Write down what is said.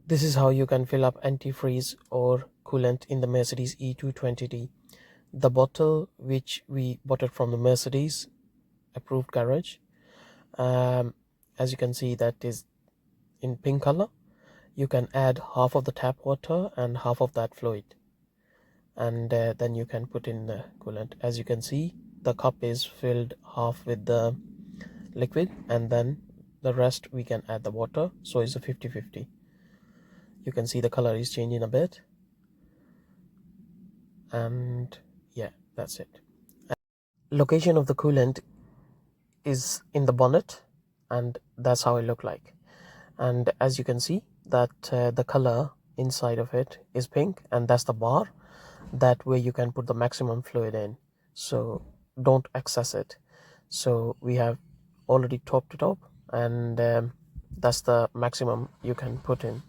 This is how you can fill up antifreeze or coolant in the Mercedes E220D. The bottle which we bought it from the Mercedes approved garage. As you can see, that is in pink color. You can add half of the tap water and half of that fluid, and then you can put in the coolant. As you can see, the cup is filled half with the liquid, and then the rest we can add the water, so it's a 50-50. You can see the color is changing a bit, and yeah, that's it. Location of the coolant is in the bonnet, and that's how it look like. And as you can see that the color inside of it is pink, and that's the bar. That way you can put the maximum fluid in, so don't excess it. So we have already topped it up, and that's the maximum you can put in.